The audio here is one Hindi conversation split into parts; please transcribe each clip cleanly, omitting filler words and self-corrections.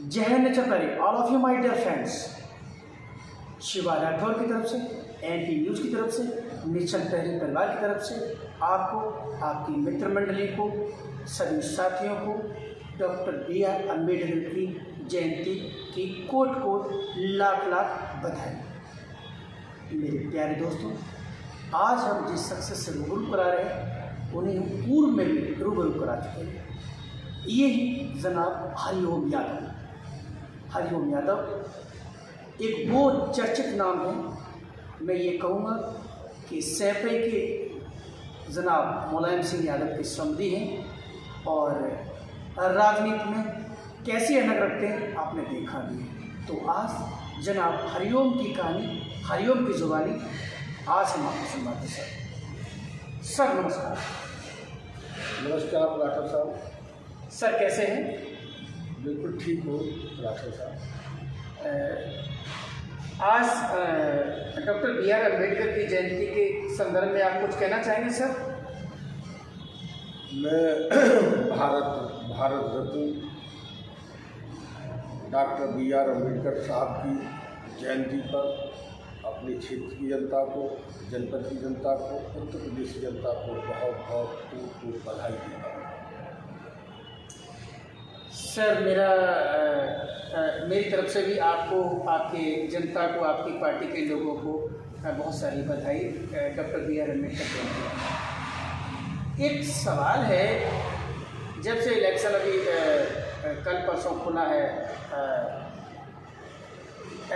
जय हिंद nature, all of you my dear friends. Shiva Rathore की तरफ से, एनटी न्यूज़ की तरफ से, मिशन तहरीर परिवार की तरफ से आपको, आपकी मित्र मंडली को, सभी साथियों को डॉक्टर BR अम्बेडकर की जयंती की कोट कोट लाख लाख बधाई। मेरे प्यारे दोस्तों, आज हम जिस शख्स से रूबरू करा रहे हैं उन्हें हम पूर्व में भी रूबरू करा चुके हैं। ये ही जनाब हरिओम यादव। हरिओम यादव एक वो चर्चित नाम है। मैं ये कहूँगा कि सैपई के जनाब मुलायम सिंह यादव के समधी हैं और राजनीति में कैसी अनग रखते हैं आपने देखा भी है। तो आज जनाब हरिओम की कहानी, हरिओम की जुबानी आज हम आपको सुनाते हैं। सर नमस्कार। नमस्कार राठौर साहब। सर कैसे हैं? बिल्कुल ठीक हो राठौर साहब। आज डॉक्टर BR अम्बेडकर की जयंती के संदर्भ में आप कुछ कहना चाहेंगे सर? मैं भारत रत्न डॉक्टर BR अम्बेडकर साहब की जयंती पर अपने क्षेत्र की जनता को, जनपद की जनता को, उत्तर प्रदेश की जनता को बहुत बहुत खूब बधाई देता हूँ। सर मेरी तरफ से भी आपको, आपके जनता को, आपकी पार्टी के लोगों को बहुत सारी बधाई डॉक्टर BR अम्बेडकर जयंती। एक सवाल है, जब से इलेक्शन अभी कल परसों खुला है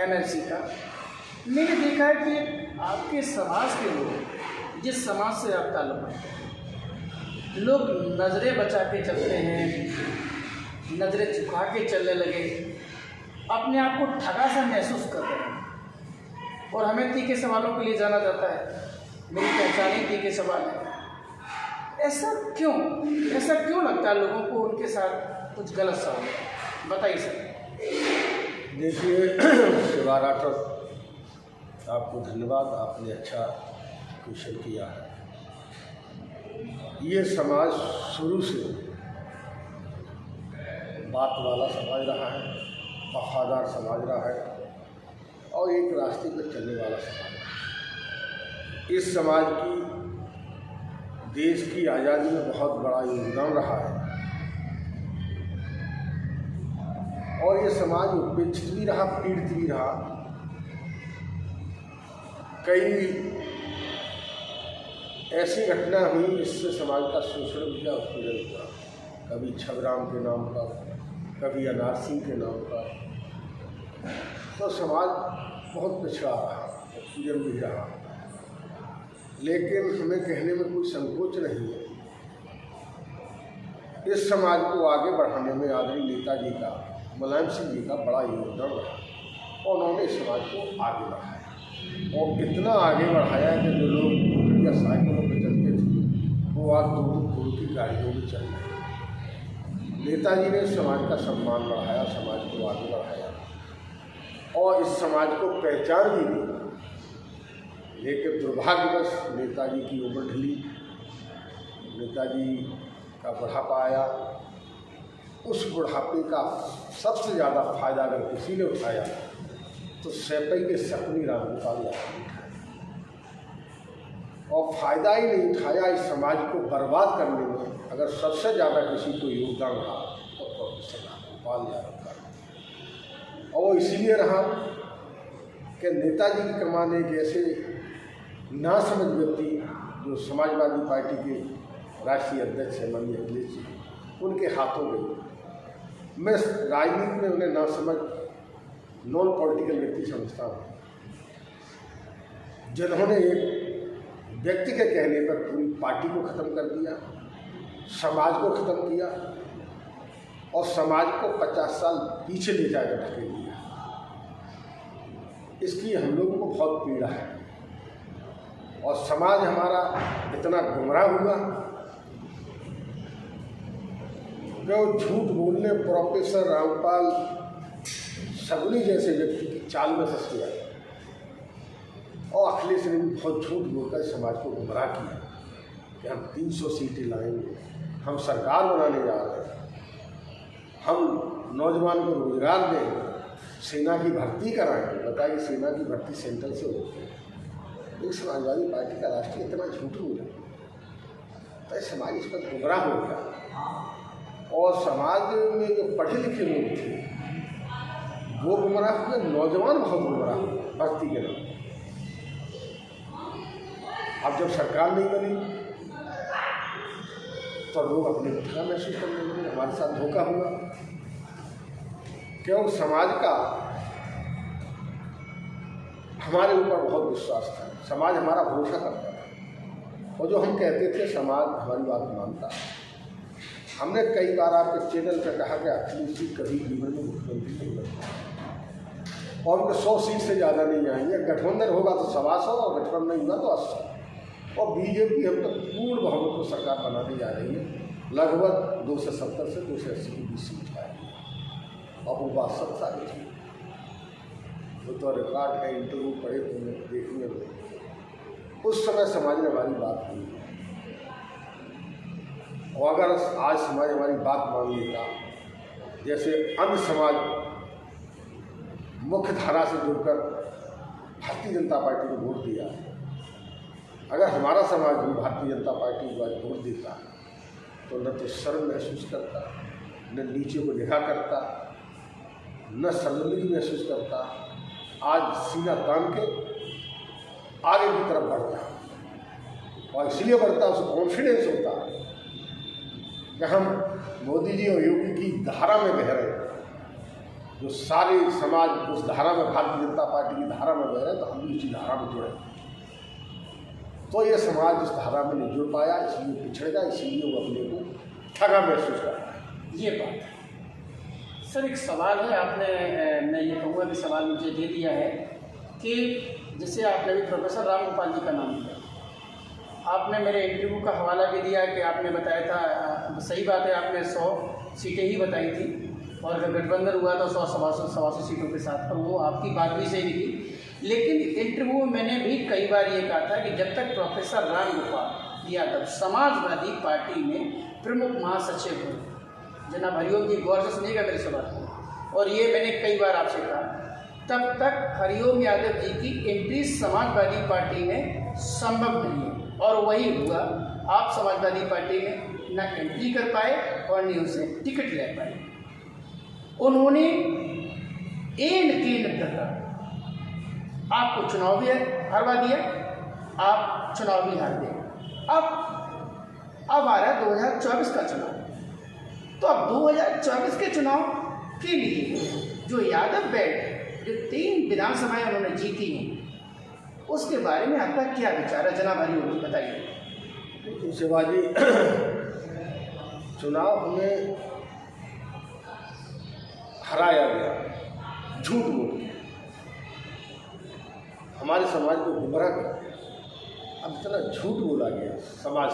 MLC का, मैंने देखा है कि आपके समाज के लोग, जिस समाज से आप ताल्लुक़ रखते हैं, लोग नज़रें बचा के चलते हैं, नज़रें झुका के चलने लगे, अपने आप को ठगा सा महसूस कर रहे हैं। और हमें तीखे सवालों के लिए जाना जाता है, मेरी पहचान ही तीखे सवाल है। ऐसा क्यों लगता है लोगों को उनके साथ कुछ गलत सा हो गया? बताइए सर। देखिए शिवा राठौर, आपको धन्यवाद, आपने अच्छा क्वेश्चन किया है। ये समाज शुरू से बात वाला समाज रहा है, वफादार समाज रहा है और एक रास्ते पर चलने वाला समाज है। इस समाज की देश की आज़ादी में बहुत बड़ा योगदान रहा है और ये समाज उपेक्षित भी रहा, पीड़ित भी रहा। कई ऐसी घटना हुई जिससे समाज का शोषण भी उत्पीड़न हुआ, कभी छबराम के नाम पर, कभी अनार सिंह के नाम पर। तो समाज बहुत पिछड़ा रहा, उत्पीड़न भी रहा, लेकिन हमें कहने में कोई संकोच नहीं है। इस समाज को आगे बढ़ाने में आदरणीय नेताजी का, मुलायम सिंह जी का बड़ा योगदान रहा और उन्होंने इस समाज को आगे बढ़ाया और इतना आगे बढ़ाया कि जो लोग या साइकिलों पर चलते थे वो आज 2-2 करोड़ की गाड़ियों में चल रहे हैं। नेताजी ने समाज का सम्मान बढ़ाया, समाज को आगे बढ़ाया और इस समाज को पहचान भी दी। लेकिन दुर्भाग्यवश नेताजी की उम्र ढली, नेताजी का बुढ़ापा आया। उस बुढ़ापे का सबसे ज़्यादा फायदा अगर किसी ने उठाया तो सैपई के सपनी रामगोपाल यादव ने उठाया और फ़ायदा ही नहीं उठाया। इस समाज को बर्बाद करने में अगर सबसे ज़्यादा किसी को योगदान रहा तो प्रोफेसर रामगोपाल यादव का। और वो इसलिए रहा कि नेताजी के कमान एक ऐसे नासमझ व्यक्ति जो समाजवादी पार्टी के राष्ट्रीय अध्यक्ष हैं माननीय अखिलेश जी, उनके हाथों में मैं राजनीति में उन्हें ना समझ नॉन पॉलिटिकल व्यक्ति समझता हूँ, जिन्होंने एक व्यक्ति के कहने पर पूरी पार्टी को ख़त्म कर दिया, समाज को ख़त्म किया और समाज को 50 साल पीछे ले जाकर ढकेल दिया। इसकी हम लोगों को बहुत पीड़ा है और समाज हमारा इतना गुमराह हुआ कि वो झूठ बोलने प्रोफेसर रामपाल सगुनी जैसे व्यक्ति की चाल में फंस गया और अखिलेश ने भी बहुत झूठ बोलकर समाज को गुमराह किया कि हम 300 सीटें लाएंगे, हम सरकार बनाने जा रहे हैं, हम नौजवान को रोजगार देंगे, सेना की भर्ती कराएंगे। बताइए, सेना की भर्ती सेंट्रल से होती है। एक समाजवादी पार्टी का राष्ट्रीय इतना झूठ बोला तो समाज इस पर गुमराह हो गया और समाज में जो पढ़े लिखे लोग थे वो गुमराह हुए, नौजवान बहुत गुमराह हुए भर्ती के नाम। अब जब सरकार नहीं बनी तो लोग अपने ठगा महसूस करने लगे, हमारे साथ धोखा हुआ। क्यों? समाज का हमारे ऊपर बहुत विश्वास था, समाज हमारा भरोसा करता था और जो हम कहते थे समाज हमारी बात मानता। हमने कई बार आपके चैनल पर कहा कि अखिलेश जी कभी जीवन में मुख्यमंत्री नहीं बनते और उनके 100 सीट से ज़्यादा नहीं आएंगे। गठबंधन होगा तो 125 और गठबंधन नहीं होगा तो 80 और बीजेपी हम तो पूर्ण बहुमत को सरकार बनाने जा रही है, लगभग 270 से 280 की 20 सीट आएगी और वो बात सब सारी थी। वो तो रिकॉर्ड है, इंटरव्यू पढ़े तुमने देखने में। उस समय समाज ने हमारी बात की और अगर आज समाज हमारी बात मान लेता, जैसे अन्य समाज मुख्य धारा से जुड़कर भारतीय जनता पार्टी को वोट दिया, अगर हमारा समाज भी भारतीय जनता पार्टी को आज वोट देता तो न तो शर्म महसूस करता, न नीचे को लिखा करता, न शर्मिंदगी महसूस करता, आज सीना तान के आगे की तरफ बढ़ता और इसलिए बढ़ता, उसको कॉन्फिडेंस होता कि हम मोदी जी और योगी की धारा में बह रहे हैं, जो सारे समाज उस धारा में, भारतीय जनता पार्टी की धारा में बह रहे हैं, तो हम भी उसी धारा में जुड़े। तो ये समाज इस धारा में नहीं जुड़ पाया, इसलिए पिछड़ गया, इसलिए वो अपने को ठगा महसूस कर रहा है। ये बात है सर। एक सवाल है, आपने मैं ये कहूँगा कि सवाल मुझे दे दिया है कि जैसे आपने भी प्रोफेसर राम गोपाल जी का नाम लिया, आपने मेरे इंटरव्यू का हवाला भी दिया कि आपने बताया था, सही बात है, आपने 100 सीटें ही बताई थी और अगर गठबंधन हुआ तो 100-125 सीटों के साथ, पर वो आपकी बात भी सही निकली। लेकिन इंटरव्यू में मैंने भी कई बार ये कहा था कि जब तक प्रोफेसर राम गोपाल यादव समाजवादी पार्टी में प्रमुख महासचिव हो, जनाब हरिओम जी गौर से सुनिएगा मेरी सवाल को, और ये मैंने कई बार आपसे कहा, तब तक हरिओम यादव जी की एंट्री समाजवादी पार्टी में संभव नहीं है और वही हुआ। आप समाजवादी पार्टी में न एंट्री कर पाए और न उसे टिकट ले पाए। उन्होंने एन केन तक आपको चुनाव भी हरवा दिया, आप चुनाव भी हार गए। अब आ रहा है 2024 का चुनाव, तो अब 2024 के चुनाव के लिए जो यादव बेल्ट जो 3 विधानसभाएं उन्होंने जीती हैं, उसके बारे में आपका क्या विचार है जनाब हरिओम जी, बताइए। शिवाजी, चुनाव में हराया गया, झूठ बोल के हमारे समाज को गुमराह कर, अब इतना झूठ बोला गया समाज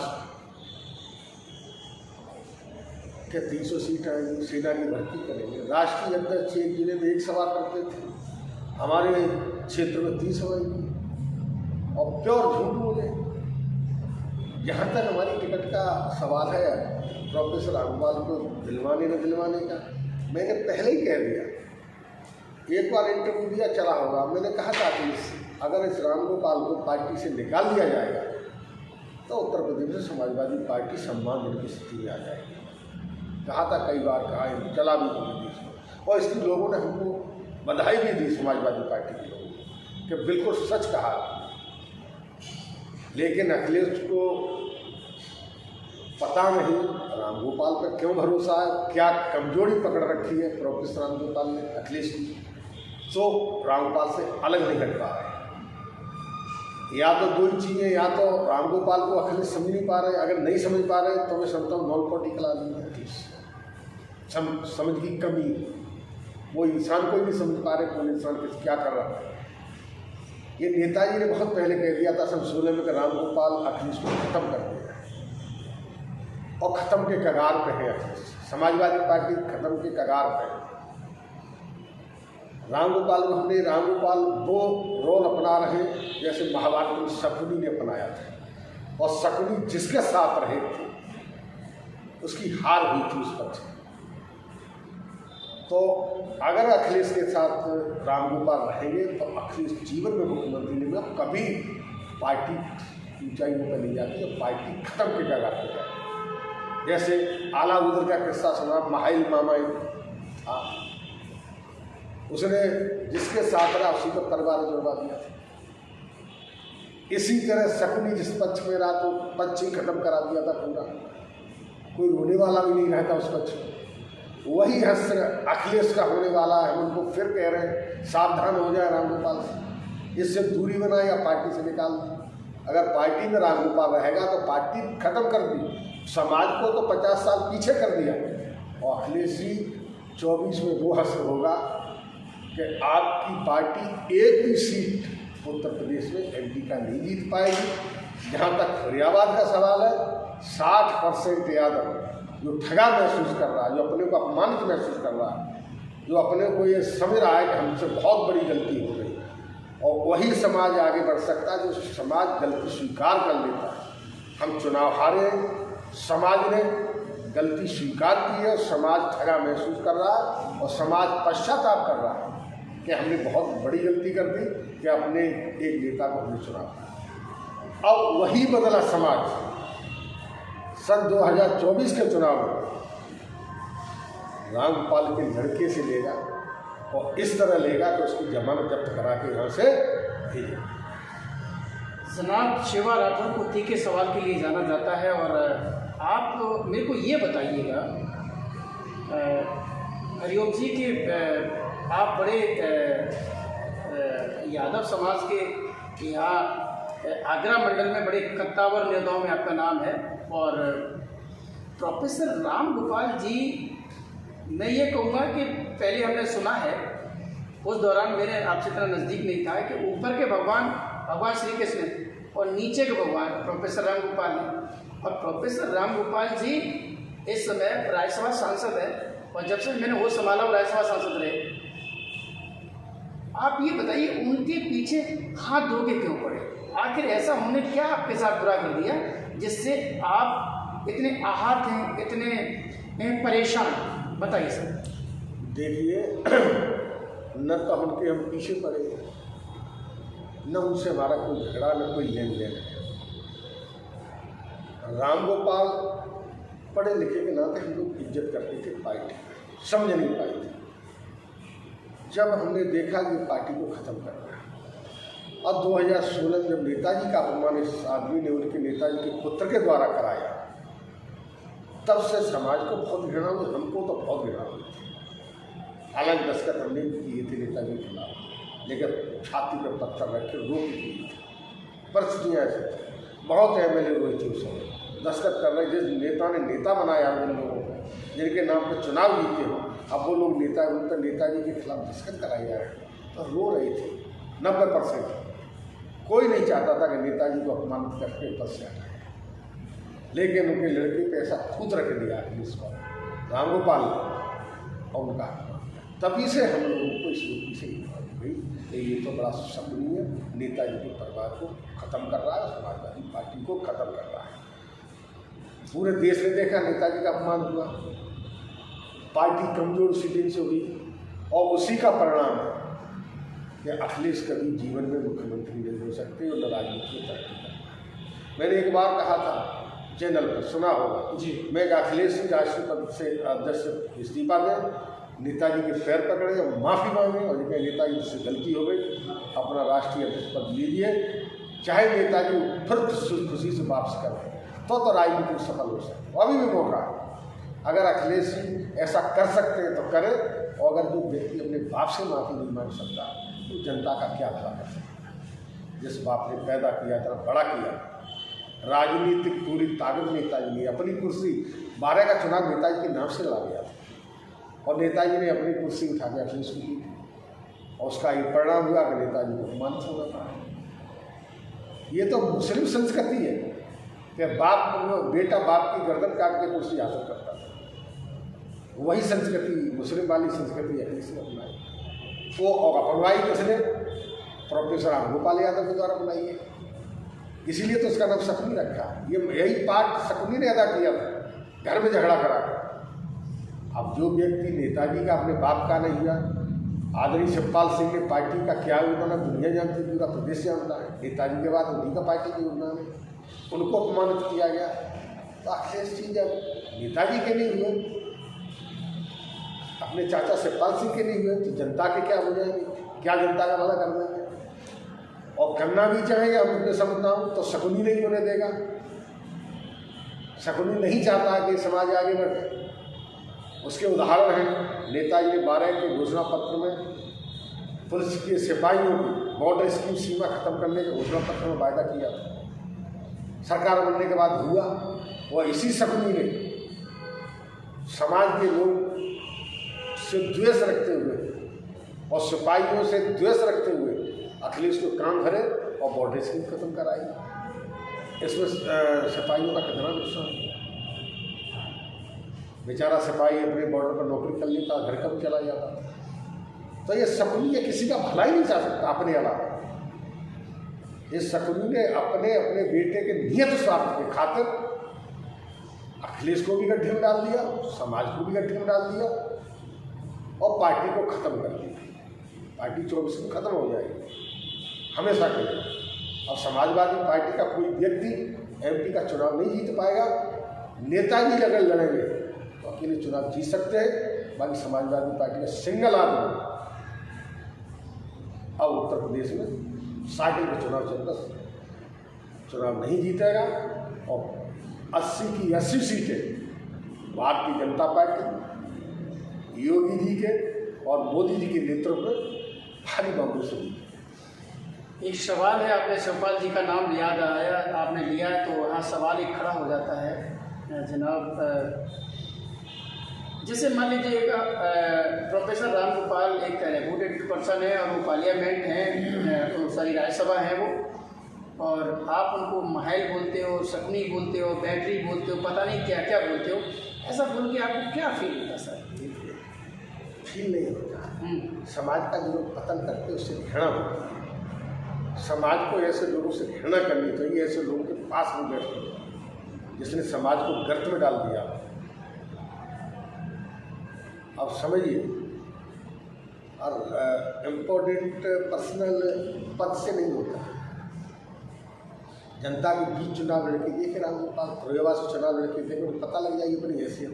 के 300 सीट आएंगी, सेना की भर्ती करेंगे। राष्ट्रीय अध्यक्ष एक जिले में 1 सभा करते थे, हमारे क्षेत्र में 30 सभाएं की और प्योर झूठ बोले। जहाँ तक हमारी टिकट का सवाल है प्रोफेसर रामपाल को दिलवाने न दिलवाने का, मैंने पहले ही कह दिया, एक बार इंटरव्यू दिया, चला होगा। मैंने कहा था कि अगर इस राम गोपाल को पार्टी से निकाल दिया जाएगा तो उत्तर प्रदेश में समाजवादी पार्टी सम्मानजनक की स्थिति में आ जाएगी। कहा था, कई बार कहा, चला भी पूरे देश में और इसलिए लोगों ने हमको बधाई भी दी, समाजवादी पार्टी के लोगों कि बिल्कुल सच कहा। लेकिन अखिलेश को पता नहीं रामगोपाल पर क्यों भरोसा है, क्या कमजोरी पकड़ रखी है प्रोफेसर रामगोपाल ने अखिलेश की, तो रामगोपाल से अलग नहीं कर पा रहे। या तो दो ही चीज़ें, या तो रामगोपाल को अखिलेश समझ नहीं पा रहे, अगर नहीं समझ पा रहे तो मैं समझता हूँ नॉन पॉलिटिकल आदमी है अखिलेश, समझ की कमी, वो इंसान को ही नहीं समझ पा रहे कौन इंसान क्या कर रहा है। ये नेताजी ने बहुत पहले कह दिया था 2016 में कि रामगोपाल अखिलेश को खत्म कर देगा, और ख़त्म के कगार पे है अखिलेश, समाजवादी पार्टी ख़त्म के कगार पे है। रामगोपाल वो रोल अपना रहे जैसे महाभारत में शकुनी ने अपनाया था, और शकुनी जिसके साथ रहे थे उसकी हार हुई थी उस पक्ष में। तो अगर अखिलेश के साथ रामगोपाल रहेंगे तो अखिलेश जीवन में मुख्यमंत्री नहीं होगा, कभी पार्टी ऊंचाई पर नहीं जाती है, पार्टी खत्म के कगार पे जाती है। जैसे आला उदर का किस्सा सुना, माहिल मामा था, उसने जिसके साथ रहा उसी को तलवार जुड़वा दिया था। इसी तरह शकुनी जिस पक्ष में रहा तो पक्ष ही खत्म करा दिया था पूरा, कोई रोने वाला भी नहीं रहता उस पक्ष में। वही हस्त्र अखिलेश का होने वाला है। हम उनको फिर कह रहे हैं सावधान हो जाए रामगोपाल से, इससे दूरी बनाए या पार्टी से निकाल दें। अगर पार्टी में रामगोपाल रहेगा तो पार्टी खत्म कर दी, समाज को तो 50 साल पीछे कर दिया, और अखिलेश जी 24 में वो हस्त्र होगा कि आपकी पार्टी एक भी सीट उत्तर प्रदेश में एमपी का नहीं जीत पाएगी। जहाँ तक फरियाबाद का सवाल है, 60% यादव जो ठगा महसूस कर रहा है, जो अपने को अपमानित महसूस कर रहा है, जो अपने को ये समझ रहा है कि हमसे बहुत बड़ी गलती हो गई, और वही समाज आगे बढ़ सकता है जो समाज गलती स्वीकार कर लेता है। हम चुनाव हारे, समाज ने गलती स्वीकार की है, समाज ठगा महसूस कर रहा है और समाज पश्चाताप कर रहा है कि हमने बहुत बड़ी गलती कर दी कि अपने एक नेता को हमने चुना। अब वही बदला समाज सन 2024 के चुनाव में रामगोपाल के लड़के से लेगा, और इस तरह लेगा कि उसकी जमानत जब्त करा के यहाँ से भेजेगा। जनाब शिवा राठौर को तीखे सवाल के लिए जाना जाता है, और आप मेरे को ये बताइएगा, हरिओम जी कि आप बड़े यादव समाज के यहाँ आगरा मंडल में बड़े कत्तावर नेताओं में आपका नाम है, और प्रोफेसर रामगोपाल जी, मैं ये कहूँगा कि पहले हमने सुना है, उस दौरान मेरे आपसे इतना नज़दीक नहीं था, कि ऊपर के भगवान श्री कृष्ण और नीचे के भगवान प्रोफेसर रामगोपाल हैं। और प्रोफेसर रामगोपाल जी इस समय राज्यसभा सांसद हैं, और जब से मैंने वो संभाला वो राज्यसभा सांसद रहे। आप ये बताइए, उनके पीछे हाथ धो के क्यों पड़े? आखिर ऐसा उन्होंने क्या आपके साथ बुरा कर दिया जिससे आप इतने आहत हैं, इतने परेशान? बताइए सर। देखिए, न तो हम पीछे पड़े, न उनसे हमारा कोई झगड़ा, न कोई लेन देन है। रामगोपाल पढ़े लिखे के नाते हम लोग इज्जत करते थे, पार्टी समझ नहीं पाई थी। जब हमने देखा कि पार्टी को ख़त्म करना है, अब 2016 जब नेताजी का अपमान इस आदमी ने उनके नेताजी के पुत्र के द्वारा कराया, तब से समाज को बहुत घृणा हुई, हमको तो बहुत घृणा हुई थी। हालांकि दस्तखत हमने किए थे नेताजी के खिलाफ, लेकिन छाती पर पत्थर रख के रोक दिए थे। परिस्थितियाँ ऐसी थी, बहुत MLA रोए थे उस समय, दस्तखत कर रहे। जिस नेता ने नेता बनाया उन लोगों को, जिनके नाम पर चुनाव जीते हो, अब वो लोग नेता, उन पर नेताजी के खिलाफ दस्तखत कराए जा रहे तो रो रहे थे। 90% कोई नहीं चाहता था कि नेताजी को अपमानित करके ऊपर से हटाए, लेकिन उनके लड़के पे ऐसा खुद रख दिया अखिलेश को, रामगोपाल और उनका, तभी से हम लोगों को इस नीति से भाई ये तो बड़ा शकुनी है, नेताजी के परिवार को ख़त्म कर रहा है, समाजवादी पार्टी को ख़त्म कर रहा है। पूरे देश ने देखा नेताजी का अपमान हुआ, पार्टी कमजोर उसी दिन से हुई, और उसी का परिणाम है कि अखिलेश कभी जीवन में मुख्यमंत्री नहीं हो सकते और न राजनीति में तरक्की कर। मैंने एक बार कहा था चैनल पर, सुना होगा जी, मैं अखिलेश जी राष्ट्रीय पद से अध्यक्ष इस्तीफा दें, नेताजी के पैर पकड़े और माफ़ी मांगे, और जिनके नेताजी से गलती हो गई, अपना राष्ट्रीय अध्यक्ष पद लीजिए, चाहे नेताजी फिर खुशी से वापस करें तो राजनीति सफल हो सकते। अभी भी मौका है, अगर अखिलेश जी ऐसा कर सकते हैं तो करें, और अगर जो व्यक्ति अपने बाप से माफ़ी नहीं मांग सकता तो जनता का क्या भला कर सकता है। जिस बाप ने पैदा किया था, बड़ा किया, राजनीतिक पूरी ताकत नेताजी ने, अपनी कुर्सी 12 का चुनाव नेताजी के नाम से लड़ा गया था और नेताजी ने अपनी कुर्सी उठा के अखिलेश को दी और उसका ये परिणाम हुआ कि नेताजी को अपमानित होना पड़ा। ये तो मुस्लिम संस्कृति है कि बेटा बाप की गर्दन काट के कुर्सी हासिल करता था। वही संस्कृति, मुस्लिम वाली संस्कृति अखिलेश ने अपनाई। वो और अपनवाई किसने? प्रोफेसर रामगोपाल यादव के द्वारा बनाई है, इसीलिए तो उसका नाम शकुनी रखा। ये यही पार्ट शकुनी ने अदा किया था, घर में झगड़ा करा कर। अब जो व्यक्ति नेताजी का अपने बाप का नहीं हुआ, आदरणीय शिवपाल सिंह ने पार्टी का क्या योगदान दुनिया जानती, पूरा प्रदेश जानता है। नेताजी के बाद उन्हीं का पार्टी का योगदान है, उनको अपमानित किया गया। तो अखिलेश जी जब नेताजी के नहीं हुए, अपने चाचा शिवपाल सिंह के नहीं हुए, तो जनता के क्या हो जाएंगे? क्या जनता का भला कर देंगे? और करना भी चाहेंगे, हम अपने समझना हो तो शकुनी नहीं होने देगा। शकुनी नहीं चाहता कि समाज आगे बढ़े। उसके उदाहरण हैं, नेताजी ने 12 के घोषणा पत्र में पुलिस के सिपाहियों की बॉर्डर स्कीम सीमा खत्म करने के घोषणा पत्र में वायदा किया था। सरकार बनने के बाद हुआ, वह इसी शकुनी ने समाज के लोग से द्वेष रखते हुए और सिपाहियों से द्वेष रखते हुए अखिलेश को काम भरे और बॉर्डर स्कीम खत्म कराई। इसमें सिपाहियों का कितना नुकसान हुआ। बेचारा सिपाही अपने बॉर्डर पर नौकरी कर लेता, घर कब चला जाता। तो ये शकुनी ये किसी का भला ही नहीं चाह सकता अपने अलावा। ये शकुनी ने अपने अपने बेटे के नियत स्वार्थ के खातिर अखिलेश को भी गड्ढे में डाल दिया, समाज को भी गड्ढे में डाल दिया और पार्टी को ख़त्म कर दिया। पार्टी 24 में ख़त्म हो जाएगी हमेशा के लिए। अब समाजवादी पार्टी का कोई व्यक्ति MP का चुनाव नहीं जीत पाएगा। नेताजी अगर लड़ेंगे तो अकेले चुनाव जीत सकते हैं, बाकी समाजवादी पार्टी का सिंगल आदमी अब उत्तर प्रदेश में साइकिल का चुनाव चलता चुनाव नहीं जीतेगा और 80 की 80 सीटें भारतीय जनता पार्टी, योगी जी के और मोदी जी के नेतृत्व में भारी बहुमत से जीती। एक सवाल है, आपने शिवपाल जी का नाम याद आया, आपने लिया तो वहाँ सवाल एक खड़ा हो जाता है जनाब। जैसे मान लीजिएगा प्रोफेसर रामगोपाल एक रेपुटेड पर्सन है और वो पार्लियामेंट हैं, तो सारी राज्यसभा है वो, और आप उनको महल बोलते हो, शकुनी बोलते हो, बैटरी बोलते हो, पता नहीं क्या क्या बोलते हो। ऐसा बोल के आपको क्या फील होता सर? फील नहीं होता। समाज का जो लोग पतन करते हैं उससे घृणा होती है। समाज को ऐसे लोगों से घृणा करनी चाहिए, ऐसे लोगों के पास नहीं बैठना जिसने समाज को गर्त में डाल दिया। अब समझिए, और इम्पोर्टेंट पर्सनल पद से नहीं होता। जनता के बीच चुनाव लड़के देखे रामगोपाल, फिरोजाबाद से चुनाव लड़के देखे, उन्हें पता लग जाएगी अपनी हैसियत।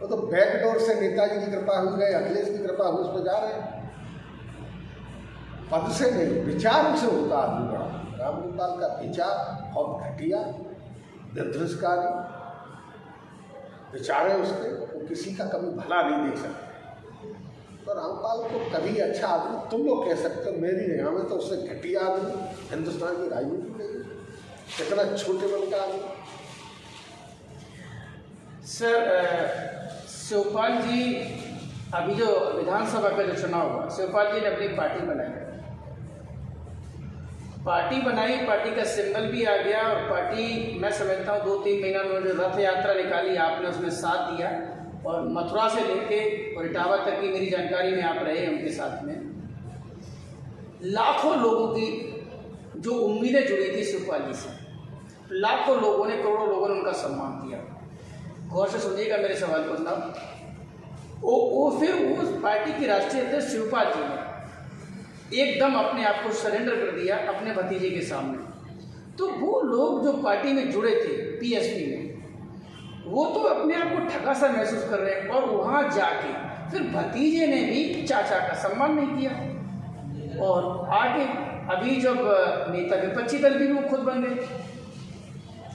वो तो बैकडोर से नेताजी की कृपा हुई गए, अखिलेश की कृपा हुई, उस पर जा रहे हैं। पद से नहीं, विचार से होता आदमी बड़ा। रामगोपाल का विचार बहुत घटिया, विध्वंसकारी विचार है उसके, वो किसी का कभी भला नहीं देख सकते। तो रामपाल को कभी अच्छा आदमी तुम लोग कह सकते हो, मेरी नहीं, हमें तो उससे घटिया आदमी हिंदुस्तान की राजनीति में नहीं, कितना छोटे मन का आदमी। सर शिवपाल जी, अभी जो विधानसभा का जो चुनाव हुआ, शिवपाल जी ने अपनी पार्टी बनाई, पार्टी का सिंबल भी आ गया, और पार्टी मैं समझता हूँ 2-3 महीना में जो रथ यात्रा निकाली आपने उसमें साथ दिया, और मथुरा से लेके और इटावा तक की मेरी जानकारी में आप रहे उनके साथ में। लाखों लोगों की जो उम्मीदें जुड़ी थी शिवपाल जी से, लाखों लोगों ने, करोड़ों लोगों ने उनका सम्मान किया। गौर से सुनिएगा मेरे सवाल को जनाब। वो फिर उस पार्टी के राष्ट्रीय अध्यक्ष शिवपाल जी ने एकदम अपने आप को सरेंडर कर दिया अपने भतीजे के सामने। तो वो लोग जो पार्टी में जुड़े थे PSP में, वो तो अपने आप को ठगा सा महसूस कर रहे हैं, और वहाँ जाके फिर भतीजे ने भी चाचा का सम्मान नहीं किया और आगे अभी जब नेता विपक्षी दल भी वो खुद बन गए,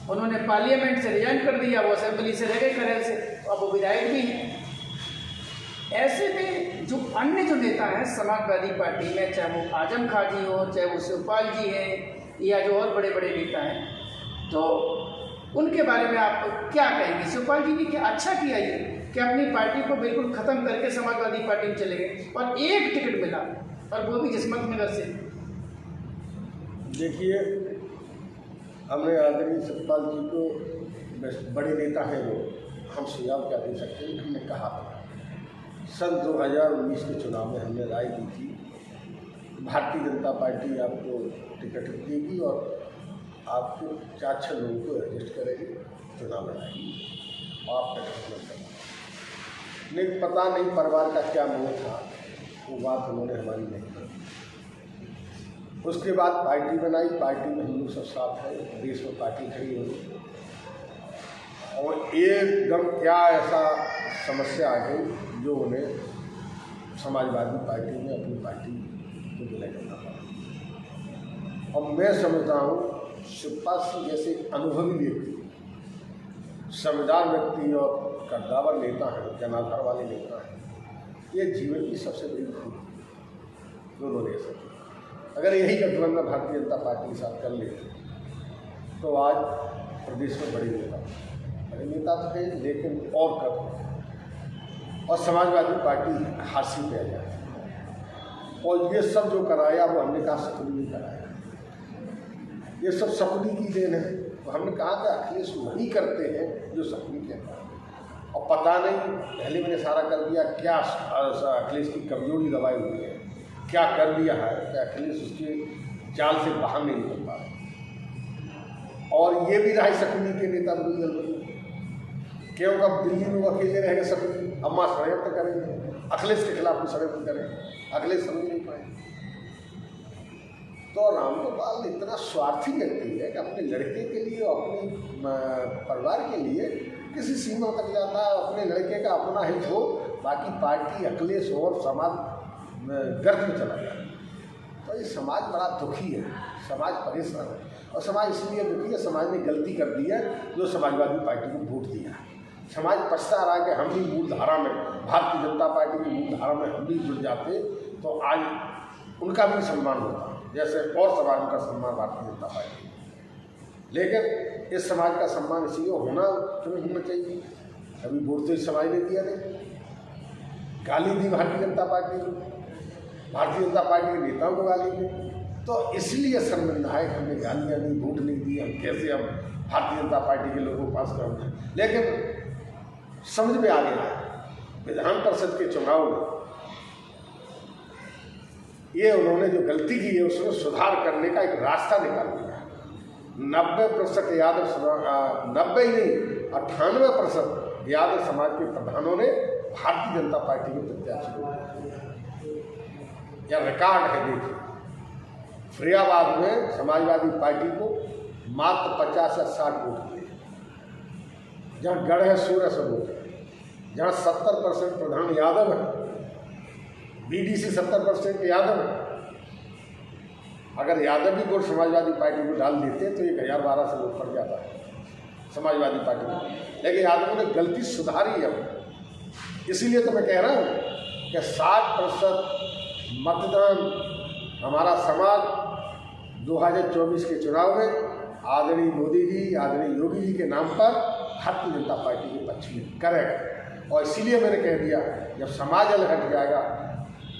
उन्होंने पार्लियामेंट से रिजाइन कर दिया, वो असेंबली से रह गए करेल से, तो अब वो विधायक भी हैं। ऐसे में जो अन्य जो नेता हैं समाजवादी पार्टी में, चाहे वो आजम खां जी हो, चाहे वो शिवपाल जी हैं, या जो और बड़े बड़े नेता हैं, तो उनके बारे में आप क्या कहेंगे? शिवपाल जी ने क्या अच्छा किया ये कि अपनी पार्टी को बिल्कुल ख़त्म करके समाजवादी पार्टी में चले गए और एक टिकट मिला, और वो भी किस्मत नगर से। देखिए, हमने आदरणीय शिवपाल जी को बड़े नेता हैं वो, हम सुझाव क्या दे सकते हैं। हमने कहा था सन 2019 के चुनाव में हमने राय दी थी, भारतीय जनता पार्टी आपको टिकट देगी और आपको 4-6 लोगों को एडजस्ट करेगी, चुनाव लड़ाएगी, आप टिकट करना। नहीं, पता नहीं परिवार का क्या मोह था, वो बात उन्होंने हमारी नहीं की। उसके बाद पार्टी बनाई, पार्टी में हम लोग सब साथ हैं, देश में पार्टी खड़ी हुई, और एकदम क्या ऐसा समस्या आ गई जो उन्हें समाजवादी पार्टी में अपनी पार्टी को विलय करना पड़ा। और मैं समझता हूँ शिवपाल सिंह जैसे अनुभवी व्यक्ति, समझदार व्यक्ति और कद्दावर नेता हैं, जनाधार वाले नेता हैं, ये जीवन की सबसे बड़ी खूबी दोनों ले सकते। अगर यही गठबंधन भारतीय जनता पार्टी के साथ कर लेते तो आज प्रदेश में बड़े नेता तो थे, लेकिन और कब, और समाजवादी पार्टी हासिल पे आ जाए। और ये सब जो कराया वो हमने कहा सपनी नहीं कराया, ये सब सपनी की देन है। तो हमने कहा कि अखिलेश वही करते हैं जो सपनी कहता है, और पता नहीं पहले मैंने सारा कर दिया क्या अखिलेश की कमजोरी दबाई हुई है, क्या कर दिया है कि अखिलेश उसके जाल से बाहर नहीं निकल पा रहे। और ये भी रहा सपनी के नेता विरोधी दल क्यों, कब दिल्ली में वो अकेले रहेंगे सपनी, अम्मा षड्यंत्र करेंगे, अखिलेश के खिलाफ भी षड्यंत्र करेंगे, अखिलेश समझ नहीं पाएंगे। तो रामगोपाल इतना स्वार्थी व्यक्ति है कि अपने लड़के के लिए और अपने परिवार के लिए किसी सीमा तक जाता है, अपने लड़के का अपना हित हो, बाकी पार्टी अखिलेश और समाज गर्त में चला जाए। तो ये समाज बड़ा दुखी है, समाज परेशान है, और समाज इसलिए दुखी है, समाज ने गलती कर दी है जो समाजवादी पार्टी को वोट दिया। समाज पछता रहा है कि हम भी मूल धारा में, भारतीय जनता पार्टी की मूल धारा में हम भी जुड़ जाते तो आज उनका भी सम्मान होता, जैसे और समाज का सम्मान भारतीय जनता पार्टी। लेकिन इस समाज का सम्मान इसलिए होना चाहिए, अभी वोट तो इस समाज ने दिया नहीं, गाली दी भारतीय जनता पार्टी को, भारतीय जनता पार्टी के नेताओं को गाली दी, तो इसलिए शर्मिंदा है कि हमने गालियाँ दी, वोट नहीं दी, हम कैसे हम भारतीय जनता पार्टी के लोगों को पास करेंगे। लेकिन समझ में आ गया विधान परिषद के चुनाव में ये उन्होंने जो गलती की है उसमें सुधार करने का एक रास्ता निकाल दिया। 90% यादव, 90 ही नहीं 98% यादव समाज के प्रधानों ने भारतीय जनता पार्टी के प्रत्याशी को, या रिकॉर्ड है देखिए, फरीदाबाद में समाजवादी पार्टी को मात्र 50 या 60 वोट दिए, जहाँ गढ़ है 16 से वोट है, जहाँ 70% प्रधान यादव है, बीडीसी 70% यादव है। अगर यादव भी वोट समाजवादी पार्टी को डाल देते तो 1012 से वोट पड़ जाता है समाजवादी पार्टी को, लेकिन यादवों ने गलती सुधारी है। इसीलिए तो मैं कह रहा हूँ कि 60% मतदान हमारा समाज 2024 के चुनाव में आदरणीय मोदी जी, आदरणीय योगी जी के नाम पर भारतीय जनता पार्टी के पक्ष में करेगा। और इसीलिए मैंने कह दिया जब समाज अलग हट जाएगा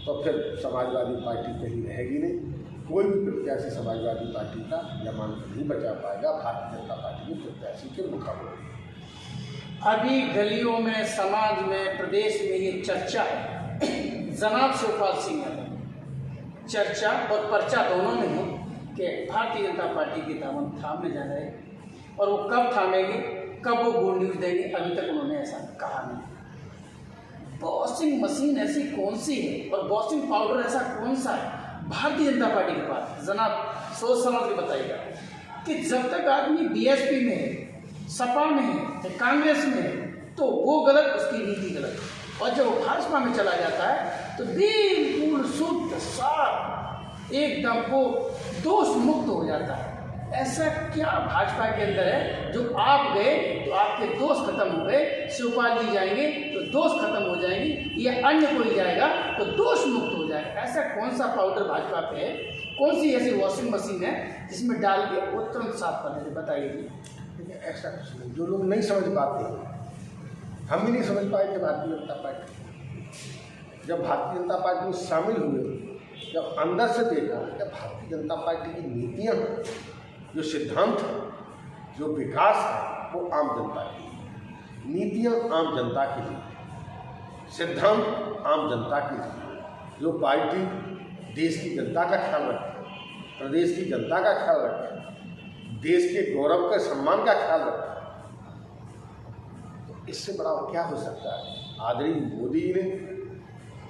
तो फिर समाजवादी पार्टी कहीं रहेगी नहीं, कोई भी प्रत्याशी समाजवादी पार्टी का जमानत नहीं बचा पाएगा भारतीय जनता पार्टी के प्रत्याशी के मुकाबले। अभी गलियों में, समाज में, प्रदेश में ये चर्चा है, जनाब शिवपाल सिंह चर्चा और पर्चा दोनों में है कि भारतीय जनता पार्टी की दामन थामने जा रहे हैं, और वो कब थामेंगे, कब वो गुड न्यूज़ देंगे, अभी तक उन्होंने ऐसा कहा नहीं। वॉशिंग मशीन ऐसी कौन सी है और वॉशिंग पाउडर ऐसा कौन सा है भारतीय जनता पार्टी के पास, जनाब सोच समझ के बताइएगा कि जब तक आदमी बीएसपी में है, सपा में है, कांग्रेस में है, तो वो गलत, उसकी नीति गलत। और जब वो भाजपा में चला जाता है तो बिल्कुल शुद्ध साफ एकदम वो दोष मुक्त हो जाता है। ऐसा क्या भाजपा के अंदर है जो आप गए तो आपके दोष खत्म हो गए, शिवपाल जी जाएंगे तो दोष खत्म हो जाएंगे, ये अन्य कोई जाएगा तो दोष मुक्त हो जाएगा। ऐसा कौन सा पाउडर भाजपा पे है, कौन सी ऐसी वॉशिंग मशीन है जिसमें डाल के वो तुरंत साफ कर देते, बताइए जी। देखिए ऐसा कुछ नहीं, जो लोग नहीं समझ पाते हैं, हम भी नहीं समझ पाए थे भारतीय जनता पार्टी। जब भारतीय जनता पार्टी में शामिल हुए, जब अंदर से देखा कि भारतीय जनता पार्टी की नीतियाँ, जो सिद्धांत है, जो विकास है, वो आम जनता के लिए, नीतियाँ आम जनता के लिए, सिद्धांत आम जनता के लिए, जो पार्टी देश की जनता का ख्याल रखे, प्रदेश की जनता का ख्याल रखे, देश के गौरव के सम्मान का ख्याल रखे, तो इससे बड़ा और क्या हो सकता है। आदरणीय मोदी जी ने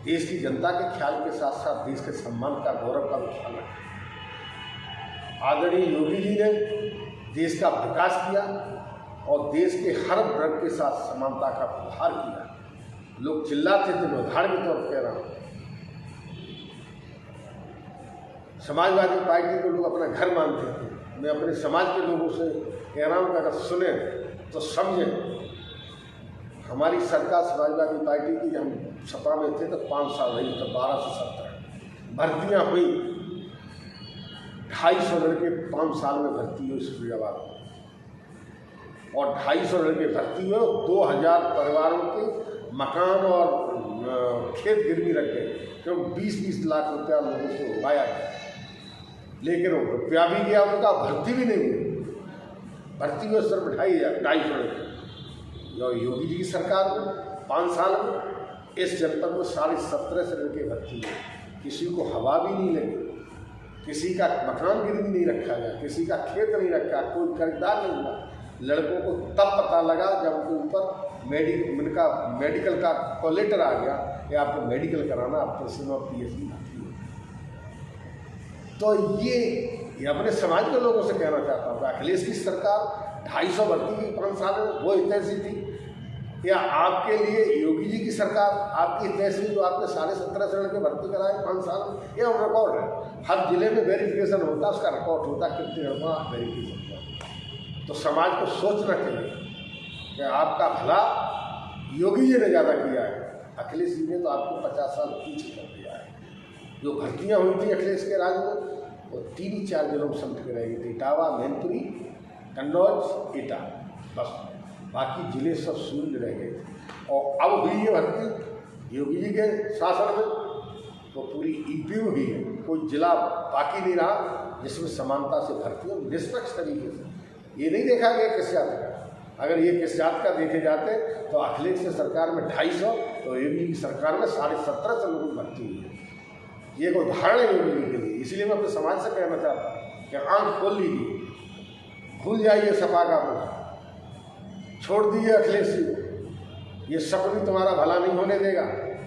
देश की जनता के ख्याल के साथ साथ देश के सम्मान का, गौरव का भी ख्याल रखा। आदरणीय योगी जी ने देश का विकास किया और देश के हर वर्ग के साथ समानता का व्यवहार किया। लोग चिल्लाते थे, मैं उदाहरण के तौर पर कह रहा हूँ, समाजवादी पार्टी को लोग अपना घर मानते थे। मैं अपने समाज के लोगों से कह रहा हूँ कि अगर सुने तो समझें, हमारी सरकार समाजवादी पार्टी की, हम सपा में थे तो 5 साल रही, तो 12 से 17 भर्तियाँ हुई, 250 लड़के 5 साल में भर्ती हुए फिरोजाबाद में, और 250 लड़के भर्ती हुए, 2000 परिवारों के मकान और खेत गिरवी रख गए, क्योंकि 20-20 लाख रुपया लोगों से उगाया गया। लेकिन वो रुपया भी गया उनका, भर्ती भी नहीं हुई। भर्ती हुए सिर्फ 250 लड़के। योगी जी की सरकार में 5 साल में इस जनपद में 17.5 से लड़के भर्ती हुए, किसी को हवा भी नहीं लगी, किसी का मकान गिरवी नहीं रखा गया, किसी का खेत नहीं रखा, कोई खरीदार नहीं हुआ। लड़कों को तब पता लगा जब उनके ऊपर मेडिकल का कॉल लेटर आ गया कि आपको मेडिकल कराना, आपको PhD भर्ती हो। तो ये अपने समाज के लोगों से कहना चाहता हूँ कि अखिलेश की सरकार 250 भर्ती की 5 साल में, वो तहसील थी, या आपके लिए योगी जी की सरकार, आपकी तहसील जो आपने 17.5 लड़के भर्ती कराए 5 साल में, ये रिकॉर्ड है। हर जिले में वेरिफिकेशन होता है, उसका रिकॉर्ड होता है कितने लड़का वेरिफिकेशन होता। तो समाज को सोचना चाहिए कि आपका भला योगी जी ने ज़्यादा किया है, अखिलेश जी ने तो आपको 50 साल पीछे कर दिया है। जो भर्तियाँ हुई थी अखिलेश के राज में, वो 3-4 जिलों में समझ के रह गई थी, इटावा, मैनपुरी, कन्नौज, एटा, बस बाकी जिले सब शून्य रह गए थे। और अब हुई है भर्ती योगी जी के शासन में, तो पूरी यूपी में हुई है, कोई जिला बाकी नहीं रहा जिसमें समानता से भर्ती हो, निष्पक्ष तरीके से। ये नहीं देखा गया किस जात का, अगर ये किस जात का देखे जाते तो अखिलेश की सरकार में 250, तो योगी की सरकार में 17.5 से लोगों की भर्ती हुई है। ये एक उदाहरण है योगी जी के लिए। इसलिए मैं अपने समाज से कहना चाहता हूँ कि आँख खोल लीजिए, भूल जाइए सपा का मुँह, छोड़ दीजिए अखिलेश जी, ये शकुनी तुम्हारा भला नहीं होने देगा,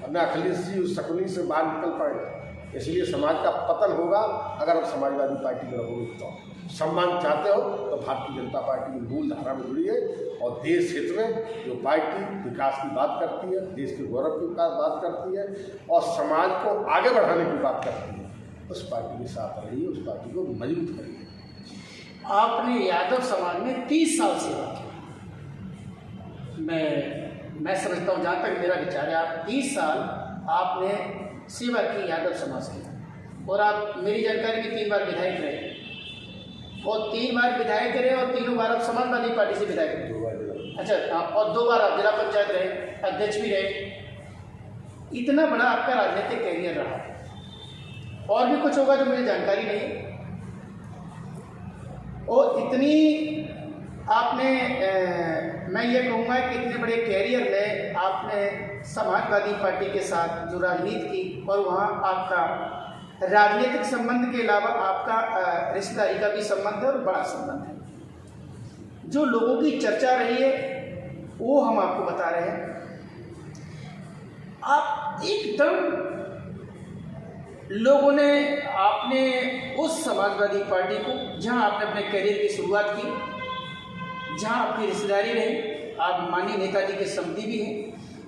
अब न अखिलेश जी उस शकुनी से बाहर निकल पाएंगे। इसलिए समाज का पतन होगा अगर आप समाजवादी पार्टी में रहोगे। तो सम्मान चाहते हो तो भारतीय जनता पार्टी की मूल धारा में जुड़िए, और देश हित में जो पार्टी विकास की बात करती है, देश के गौरव की बात करती है और समाज को आगे बढ़ाने की बात करती है, उस पार्टी के साथ रहिए, उस पार्टी को मजबूत करिए। आपने यादव समाज में 30 साल सेवा की। मैं समझता हूँ, जहाँ तक मेरा विचार है, आप 30 साल आपने सेवा की यादव समाज की, और आप, मेरी जानकारी में 3 बार विधायक रहे, और 3 बार विधायक रहे, और तीनों बार आप समाजवादी पार्टी से विधायक रहे। अच्छा, और 2 बार आप जिला पंचायत रहे, अध्यक्ष भी रहे। इतना बड़ा आपका राजनीतिक कैरियर रहा, और भी कुछ होगा जो मुझे जानकारी नहीं है। और इतनी आपने मैं ये कहूँगा कि इतने बड़े कैरियर में आपने समाजवादी पार्टी के साथ जो राजनीति की, और वहाँ आपका राजनीतिक संबंध के अलावा आपका रिश्तेदारी का भी संबंध है, और बड़ा संबंध है। जो लोगों की चर्चा रही है वो हम आपको बता रहे हैं। आप एकदम, लोगों ने, आपने उस समाजवादी पार्टी को जहां आपने अपने करियर की शुरुआत की, जहां आपकी रिश्तेदारी रही, आप माननीय नेताजी के समधी भी हैं,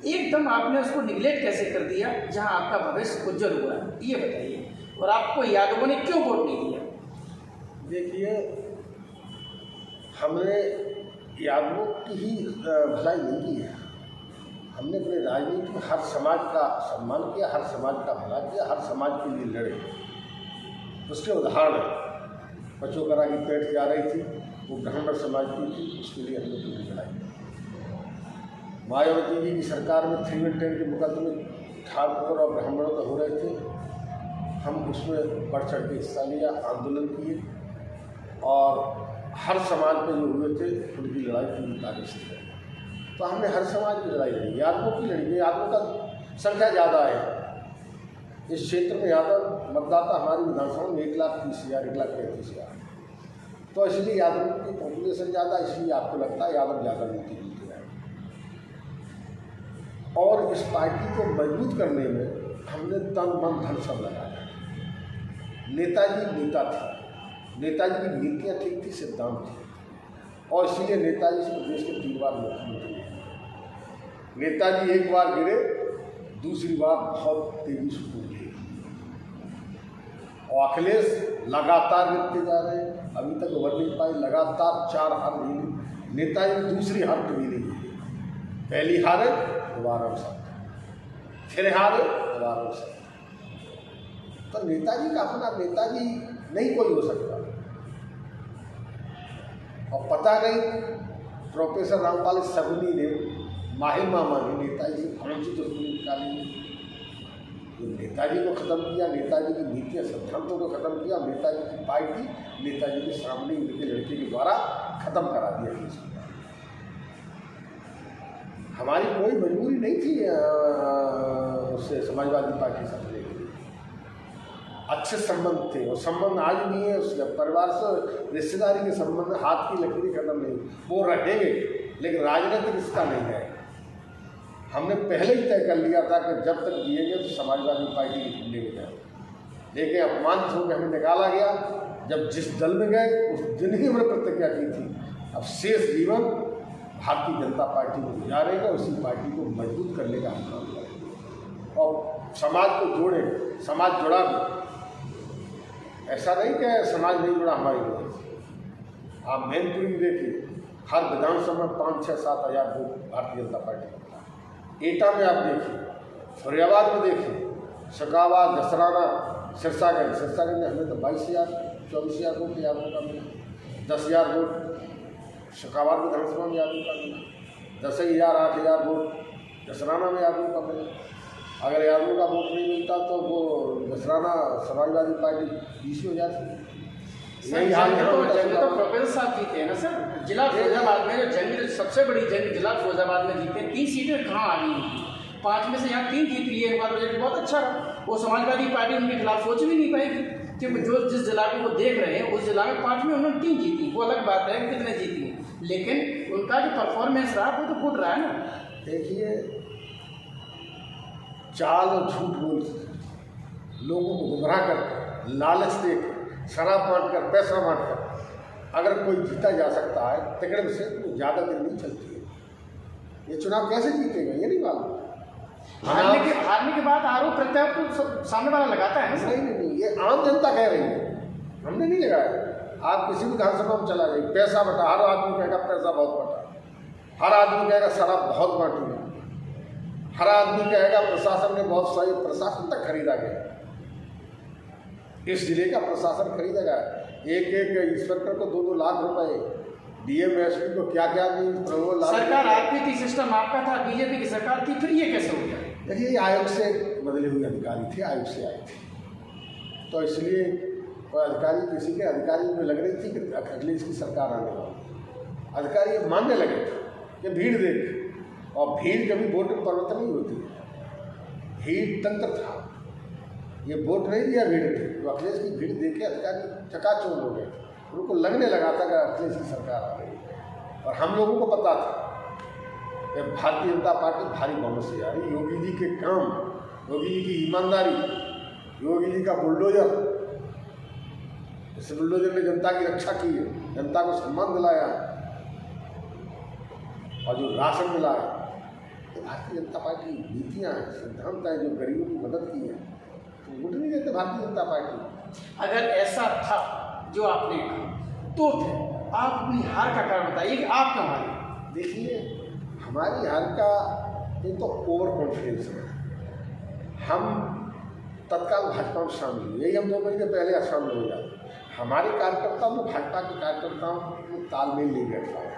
एकदम आपने उसको निगलेक्ट कैसे कर दिया जहां आपका भविष्य उज्जवल हुआ है, ये बताइए। और आपको यादवों ने क्यों वोट नहीं दिया? देखिए, हमने यादवों की ही भलाई नहीं की है। हमने अपने राजनीति में हर समाज का सम्मान किया, हर समाज का भला किया, हर समाज के लिए लड़े। उसके उदाहरण पचोकरा की पेट जा रही थी, वो ब्राह्मण समाज की थी, उसके लिए हमने पूरी लड़ाई। मायावती जी की सरकार में 310 के मुकदमे ठाकुर और ब्राह्मणों का हो रहे थे, हम उसमें बढ़ चढ़ के हिस्सा लिया, आंदोलन किए और हर समाज में जो हुए थे उनकी लड़ाई पूरी तारीख से है। तो हमने हर समाज की लड़ाई लड़ी, यादवों की लड़ी। यादवों का संख्या ज़्यादा है इस क्षेत्र में। यादव मतदाता हमारी विधानसभा में 1,30,000 1,35,000, तो इसलिए यादवों की पॉपुलेशन ज़्यादा, इसलिए आपको लगता है यादव ज़्यादा नीति जीते हैं। और इस पार्टी को मजबूत करने में हमने तन मन धन सब लगाया। नेताजी नेता थे, नेताजी की नीतियाँ ठीक थी, सिद्धांत थे, और इसीलिए नेताजी से प्रदेश के 3 बार मुख्यमंत्री हैं। नेताजी एक बार गिरे, दूसरी बार बहुत तेजी से टूटे, और अखिलेश लगातार गिरते जा रहे हैं, अभी तक उभर नहीं पाए, लगातार 4 हार मिली। नेताजी दूसरी हार कभी नहीं मिली, पहली हारे दोबारा सब, फिर हारे दोबारा सब। तो नेताजी का अपना नेताजी नहीं कोई हो सकता। और पता नहीं प्रोफेसर रामपाल सगुनी ने, माहिर मामा ने नेताजी से कौन सी दुश्मनी निकाली। जो नेताजी को ख़त्म किया, नेताजी की नीतियाँ सिद्धांतों को ख़त्म किया, नेताजी की पार्टी नेताजी के सामने उनके लड़के के द्वारा ख़त्म करा दिया। हमारी कोई मजबूरी नहीं थी उससे समाजवादी पार्टी से अपने अच्छे संबंध थे, और संबंध आज भी है। उसके परिवार से रिश्तेदारी के संबंध, हाथ की लकीरें खत्म नहीं, वो रहेंगे, लेकिन राजनीतिक रिश्ता नहीं है। हमने पहले ही तय कर लिया था कि जब तक जिएंगे तो समाजवादी पार्टी के झंडे में जाए, लेकिन अपमानित होकर हमें निकाला गया। जब जिस दल में गए उस दिन ही हमने प्रतिज्ञा की थी, अब शेष जीवन भारतीय जनता पार्टी में गुजारेगा, उसी पार्टी को मजबूत करने का हम काम करेंगे और समाज को जोड़े। समाज जुड़ा भी, ऐसा नहीं कि समाज नहीं जुड़ा हमारी वजह से। आप मैनपुरी में देखिए, हर विधानसभा में 5, 6, 7 हज़ार वोट भारतीय जनता पार्टी का। एटा में आप देखिए, फरियाबाद में देखिए, शकाबाद, दसराना, सिरसागंज में हमें तो 22,000 24,000 वोट यादवों का मिला, 10,000 वोट शकाबाद विधानसभा में यादवों का मिला, 10,000 8,000 वोट दसराना में यादवों का मिला। अगर यादवों का वोट नहीं मिलता तो वो दसराना समाजवादी पार्टी 20,000 थी। यही हाल है। तो प्रोफेसर साहब जीते हैं ना सर, जिला फिरोजाबाद में जो जंग, सबसे बड़ी जंग जिला फिरोजाबाद में जीते। 3 सीटें कहाँ आ गई, 5 में से यहाँ 3 जीत लिए। एक बार रिजल्ट बहुत अच्छा रहा। वो समाजवादी पार्टी उनके खिलाफ सोच भी नहीं पाएगी, क्योंकि जो जिस जिला को वो देख रहे हैं उस जिला में 5 में उन्होंने 3 जीती। वो अलग बात है कितने जीती, लेकिन उनका जो परफॉर्मेंस रहा वो तो फुट रहा है ना। देखिए, चाल और झूठ बोल लोगों को गुमराह कर, लालच देकर, शराब बांट कर, पैसा बांट कर अगर कोई जीता जा सकता है टिकट में से, तो ज़्यादा दिन नहीं चलती है। ये चुनाव कैसे जीतेगा ये नहीं मालूम। हारने के बाद आरोप प्रत्यारोप तो सामने वाला लगाता है ना। नहीं, ये आम जनता कह रही है, हमने नहीं लगाया। आप किसी भी विधानसभा में चला जाइए, पैसा बटा, हर आदमी कहेगा पैसा बहुत बटा, हर आदमी कहेगा शराब बहुत बांटी है, हर आदमी कहेगा प्रशासन ने बहुत सही, प्रशासन तक खरीदा गया। इस जिले का प्रशासन खरीदा गया, एक इंस्पेक्टर को 2-2 लाख रुपए, डीएम एसपी को क्या नहीं, सरकार आपकी थी, सिस्टम आपका था, बीजेपी की सरकार थी, फिर ये कैसे हो गया? देखिए, आयोग से बदले हुए अधिकारी थे, आयोग से आए थे, तो इसलिए कोई अधिकारी, किसी के अधिकारी में लग रही थी कि अखिलेश की सरकार आने वाली। अधिकारी मानने लगे थे कि भीड़ देख, और भीड़ कभी वोट में परिवर्तन नहीं होती, भीड़ तंत्र था, ये वोट नहीं दिया भीड़ ने। तो अखिलेश की भीड़ देखे अधिकारी चकाचौंध हो गए, उनको लगने लगा था कि अखिलेश की सरकार आ रही। और हम लोगों को पता था कि भारतीय जनता पार्टी भारी बहुमत से आ रही। योगी जी के काम, योगी जी की ईमानदारी, योगी जी का बुलडोजर, इस बुलडोजर ने जनता की रक्षा की है, जनता को सम्मान दिलाया, और जो राशन मिला है, तो भारतीय जनता पार्टी नीतियाँ हैं, सिद्धांत हैं जो गरीबों की मदद की है। वोट नहीं देते भारतीय जनता पार्टी। अगर ऐसा था जो आपने कहा, तो फिर आप अपनी हार का कारण बताइए कि आप क्यों हारे। देखिए, हमारी हार का ये तो ओवर कॉन्फिडेंस है। हम तत्काल भाजपा में शामिल हुए, यही हम 2 महीने पहले शामिल हो जाए। हमारे कार्यकर्ताओं में भाजपा के कार्यकर्ताओं में तालमेल नहीं बैठ पाया,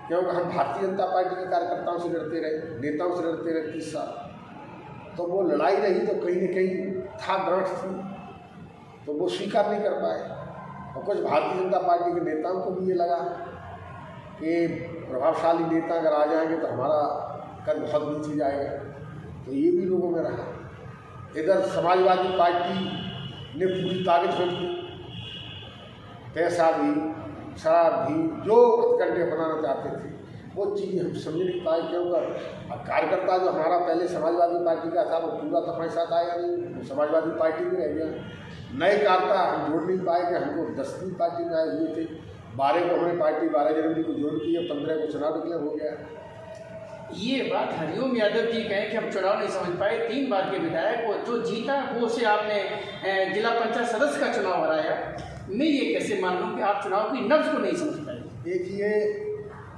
क्योंकि हम भारतीय जनता पार्टी के कार्यकर्ताओं से लड़ते रहे, नेताओं से लड़ते रहे 30 साल। तो वो लड़ाई रही तो कहीं न कहीं था, गांठ थी, तो वो स्वीकार नहीं कर पाए। और कुछ भारतीय जनता पार्टी के नेताओं को भी ये लगा कि प्रभावशाली नेता अगर आ जाएंगे तो हमारा कद बहुत नीचे जाएगा, तो ये भी लोगों में रहा। इधर समाजवादी पार्टी ने पूरी ताकत झोंक दी, पैसा भी, शराब भी, जो हथकंडे अपनाना चाहते थे वो चीज़ हम समझ नहीं पाए, क्योंकि कार्यकर्ता जो हमारा पहले समाजवादी पार्टी का था वो पूरा तो हमारे साथ आया नहीं, समाजवादी पार्टी में रह गया। नए कार्यकर्ता हम जोड़ नहीं पाए कि हमको 10वीं पार्टी में आए हुए थे, 12 को हमने पार्टी 12 जनवरी को जोड़ की है, 15 को चुनाव डिक्लेयर हो गया। ये बात हरिओम यादव जी कहें कि हम चुनाव नहीं समझ पाए। 3 बार के विधायक को जो जीता वो से आपने जिला पंचायत सदस्य का चुनाव हराया। मैं ये कैसे मान लूँ कि आप चुनाव की नब्ज को नहीं समझ पाए। देखिए,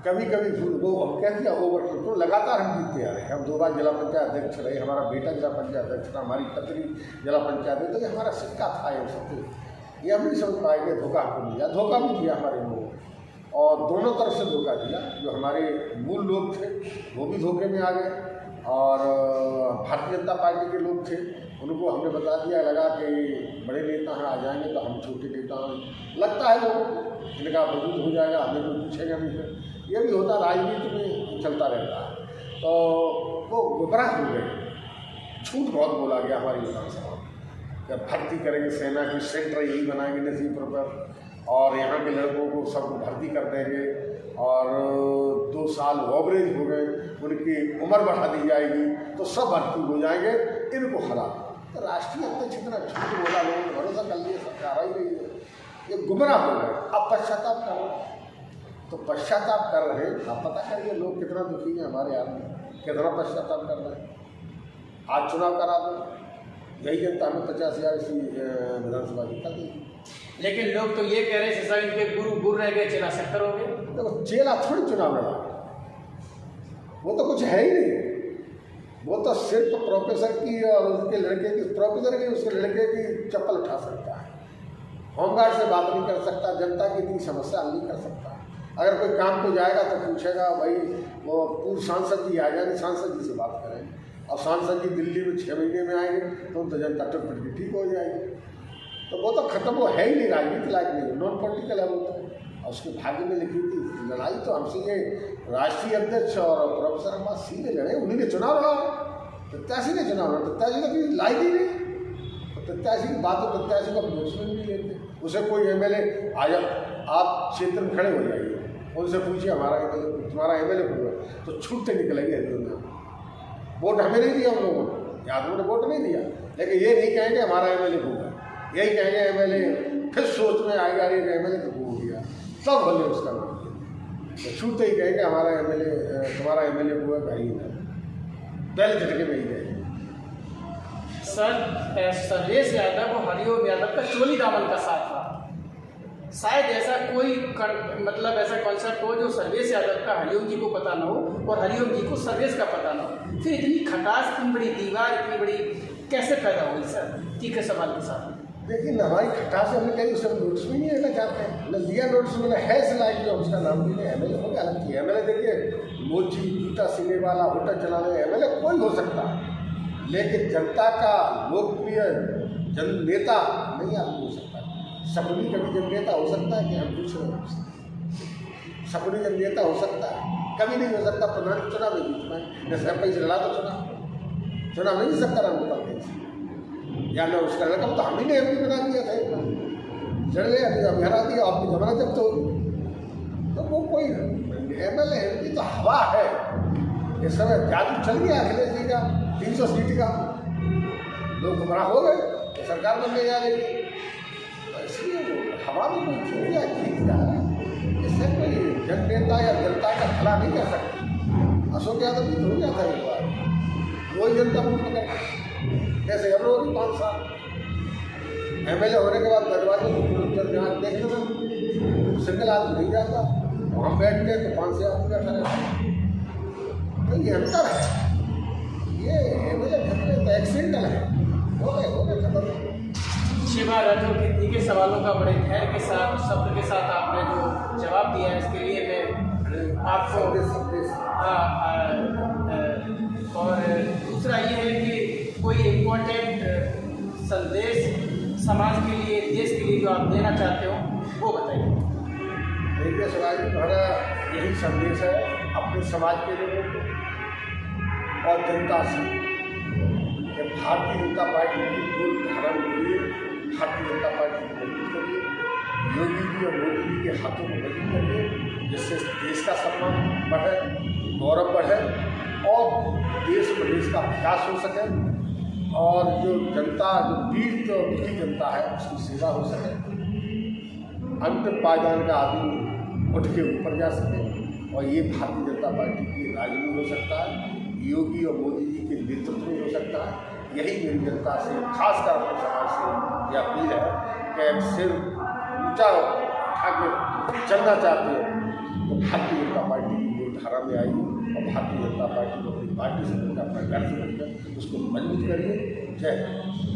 कभी कभी वो क्या किया, ओवर तो लगातार हम जीतते आ रहे हैं। हम 2 बार जिला पंचायत अध्यक्ष रहे, हमारा बेटा जिला पंचायत अध्यक्ष था, हमारी पत्नी जिला पंचायत अध्यक्ष, तो हमारा सिक्का था ये सब। ये हम नहीं समझ पाएंगे, धोखा हमको मिला, धोखा भी दिया हमारे लोगों को, और दोनों तरफ से धोखा दिया। जो हमारे मूल लोग थे वो भी धोखे में आ गए, और भारतीय जनता पार्टी के लोग थे उनको हमने बता दिया, लगा कि बड़े नेता हैं, आ जाएंगे तो हम छोटे नेता हैं। लगता है लोगों को इनका वजूद हो जाएगा, हमें कोई पूछेगा नहीं। फिर ये भी होता, राजनीति में चलता रहता है। तो वो गुमराह हो गए, झूठ बहुत बोला गया हमारी विधानसभा में, जब भर्ती करेंगे सेना की, सेंटर यही बनाएंगे नसीबपुर पर, और यहाँ के लड़कों को सबको भर्ती कर देंगे, और 2 साल ओवरेज हो गए, उनकी उम्र बढ़ा दी जाएगी तो सब भर्ती हो जाएंगे, इनको हरा। तो राष्ट्रीय अध्यक्ष इतना झूठ बोला, लोगों ने भरोसा कर लिया, सरकार आई गई है, ये गुमराह हो गए। अब पश्चाताप कर रहे हैं, तो पश्चाताप कर रहे हैं, आप पता करिए लोग कितना दुखी हैं, हमारे आदमी कितना पश्चाताप कर रहे हैं। आज चुनाव करा दो, यही जनता हमें 50,000 की विधानसभा जीता देगी। लेकिन लोग तो ये कह रहे हैं सर इनके गुरु रह गए, चेला 70 हो गए। देखो, चेला थोड़ी चुनाव लड़ा, वो तो कुछ है ही नहीं, वो तो सिर्फ प्रोफेसर की और उसके लड़के की, प्रोफेसर की उसके लड़के की चप्पल उठा सकता है, होमगार्ड से बात नहीं कर सकता, जनता की इतनी समस्या हल नहीं कर सकता। अगर कोई काम को जाएगा तो पूछेगा भाई वो पूर्व सांसद जी आ जाएंगे, सांसद जी से बात करेंगे, और सांसद जी दिल्ली में 6 महीने में आएंगे तो जनता टुट की ठीक हो जाएगी। तो वो तो खत्म, वो है ही नहीं, राजनीति लायक नहीं, नॉन पॉलिटिकल है वो तो। और उसके भाग्य में लिखी थी लड़ाई, तो हमसे ये राष्ट्रीय अध्यक्ष और प्रोफेसर अम्मा सीधे लड़े, उन्हीं ने चुनाव लड़ा, प्रत्याशी ने चुनाव लड़ा, प्रत्याशी तो कभी लाई ही नहीं। प्रत्याशी की बात, तो प्रत्याशी को नोट्स में नहीं लेते, उसे कोई MLA आ जा, आप क्षेत्र में खड़े हो जाइए, उनसे पूछिए हमारा MLA, तुम्हारा MLA हुआ, तो छूटते निकलेंगे दुनिया। वोट हमें नहीं दिया उन लोगों ने, यादवों ने वोट नहीं दिया, लेकिन ये नहीं कहेंगे हमारा MLA होगा, यही कहेंगे MLA, फिर सोच में आएगा अरे MLA तो हो गया, तब भले उसका नाम दिया, तो छूटते ही कहेंगे हमारा MLA, तुम्हारा MLA हुआ भाई ना, पहले झटके में ही जाएंगे। सर, सर्वेश यादव और हरिओम यादव का चोली दामन का साथ था, शायद ऐसा कोई मतलब ऐसा कॉन्सेप्ट हो जो सर्वेश यादव का हरिओम जी को पता ना हो और हरिओम जी को सर्वेश का पता ना हो, फिर इतनी खटास, इतनी बड़ी दीवार, इतनी बड़ी कैसे पैदा हुई सर? तीखे सवाल के साथ। देखिए, हमारी खटास हमने कही उसे नोट्स में नहीं रहना चाहते हैं, न लिया नोट्स में, है सिलाई जो उसका नाम भी नहीं, MLA हो गया अलग किया। MLA देखिए, मोची जूता सीने वाला, होटल चलाने MLA कोई हो सकता है, लेकिन जनता का लोकप्रिय जन नेता नहीं आदमी हो सकता। सपनी कभी जन नेता हो सकता है कि हम पूछ रहे हैं, सपनी जन नेता हो सकता है, कभी नहीं हो सकता। प्रधान चुनाव में जीत पाए, जैसे हम पैसे लड़ा तो चुनाव नहीं जीत सकता राम गोपाल कैसे, या न उसका लड़का तो हम ही ने MP बना दिया था, चल गया अभी हरा दिया, आपकी जमाना जब तो वो कोई MLA MP तो हवा है। इस समय जादू चल गया अखिलेश जी का 300 सीट का, लोग गुमराह हो गए, सरकार बनने जा रही है, तो इसलिए हवा में कोई जीत गया, जीत जा रहा है, इससे कोई जन नेता या जनता का भला नहीं कर सकता। अशोक यादव भी हो गया था एक बार, वही जनता वोट पकड़ जैसे हम लोगों की 5 साल MLA होने के बाद दरवाजे उत्तर जहाँ देख लो ना, सिंगल आदमी नहीं जाता, वहाँ बैठ के तो 5 से आदमी बैठा रहता। तो ये अंतर है, ये MLA खतरे तो एक्सीडेंटल है, हो गए खत्म। शिवा राठौर के दिए सवालों का बड़े धैर्य के साथ, शब्द के साथ आपने जो जवाब दिया है, इसके लिए मैं आपको और दूसरा ये है कि कोई इम्पोर्टेंट संदेश समाज के लिए, देश के लिए जो आप देना चाहते हो वो बताइए। देखिए समाज में हमारा यही संदेश है अपने समाज के लोगों को और जनता से कि भारतीय जनता पार्टी की मूल धारण के लिए भारतीय जनता पार्टी को मजबूत करिए, योगी जी और मोदी जी के हाथों को मजबूत करिए, जिससे देश का सम्मान बढ़े, गौरव बढ़े और देश प्रदेश का विकास हो सके और जो जनता, जो पीड़ित और दुखी जनता है उसकी सेवा हो सके, अंतिम पायदान का आदमी उठ के ऊपर जा सके। और ये भारतीय जनता पार्टी की राज में हो सकता है, योगी और मोदी जी के नेतृत्व में हो सकता है। यही मेरी जनता से, खासकर अपने समाज से यह अपील है कि सिर ऊंचा उठा के चलना चाहते हो तो भारतीय जनता पार्टी की मूल धारा में आइए और भारतीय जनता पार्टी को अपनी पार्टी से अपना घर से बनकर उसको मजबूत करिए। जय हिंद।